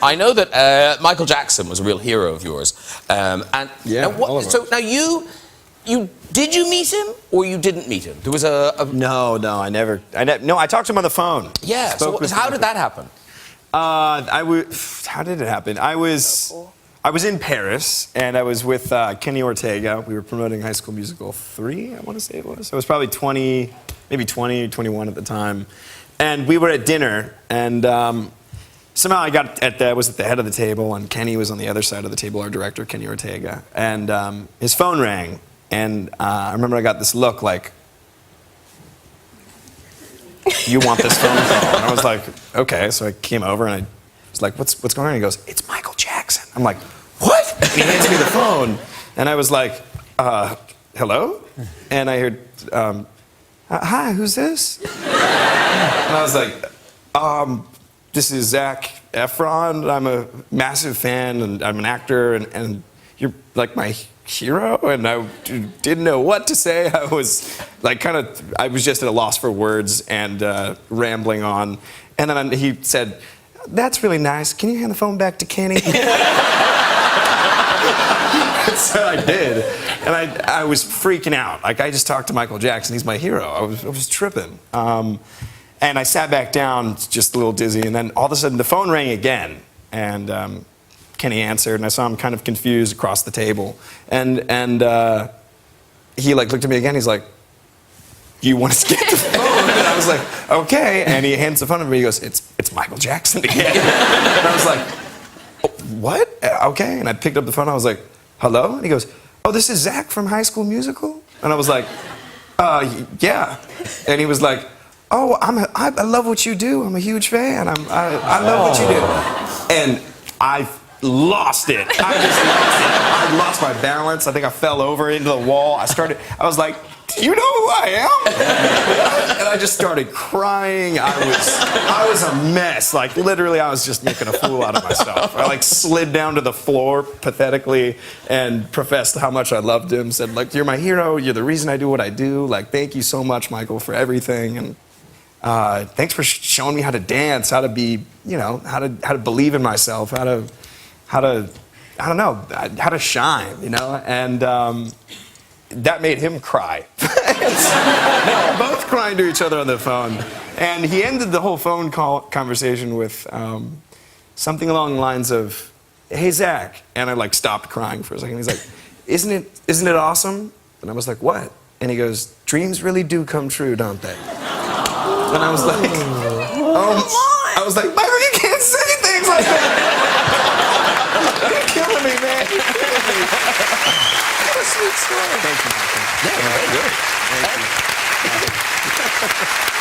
I know that Michael Jackson was a real hero of yours. Yeah, all of so now did you meet him or you didn't meet him? There was No, I never. No, I talked to him on the phone. Yeah. So how did that happen? How did it happen? I was in Paris, and I was with Kenny Ortega. We were promoting High School Musical 3, I want to say it was. I was probably 20, maybe 20, 21 at the time. And we were at dinner, and somehow I was at the head of the table, and Kenny was on the other side of the table, our director, Kenny Ortega. And his phone rang, and I remember I got this look like, you want this phone call? And I was like, okay. So I came over, and I was like, what's going on? He goes, it's Michael Jackson. I'm like, what? He hands me the phone, and I was like, hello? And I heard, hi, who's this? And I was like, this is Zac Efron. I'm a massive fan, and I'm an actor, and you're like my hero. And I didn't know what to say. I was like I was just at a loss for words and rambling on. And then he said, that's really nice. Can you hand the phone back to Kenny? So I did. And I was freaking out. Like, I just talked to Michael Jackson. He's my hero. I was tripping. And I sat back down, just a little dizzy, and then all of a sudden the phone rang again, and Kenny answered, and I saw him kind of confused across the table, and he like looked at me again. He's like, "You want to get the phone?" And I was like, "Okay." And he hands the phone to me. He goes, "It's Michael Jackson again." And I was like, oh, "What? Okay." And I picked up the phone. I was like, "Hello?" And he goes, "Oh, this is Zac from High School Musical." And I was like, "Yeah." And he was like, oh, I love what you do. I'm a huge fan. I love what you do. And I lost it. I just lost it. I lost my balance. I think I fell over into the wall. I was like, do you know who I am? And I just started crying. I was a mess. Like, literally, I was just making a fool out of myself. I like slid down to the floor pathetically and professed how much I loved him. Said, like, you're my hero. You're the reason I do what I do. Like, thank you so much, Michael, for everything. And thanks for showing me how to dance, how to be, how to believe in myself, how to I don't know, how to shine, and that made him cry. They were both crying to each other on the phone, and he ended the whole phone call conversation with something along the lines of, "Hey Zac," and I like stopped crying for a second. He's like, "Isn't it awesome?" And I was like, "What?" And he goes, "Dreams really do come true, don't they?" And I was like, I was like, Michael, you can't say things like that. You're killing me, man. You're killing me. What a sweet story. Thank you, Michael. Yeah, very good. Thank you.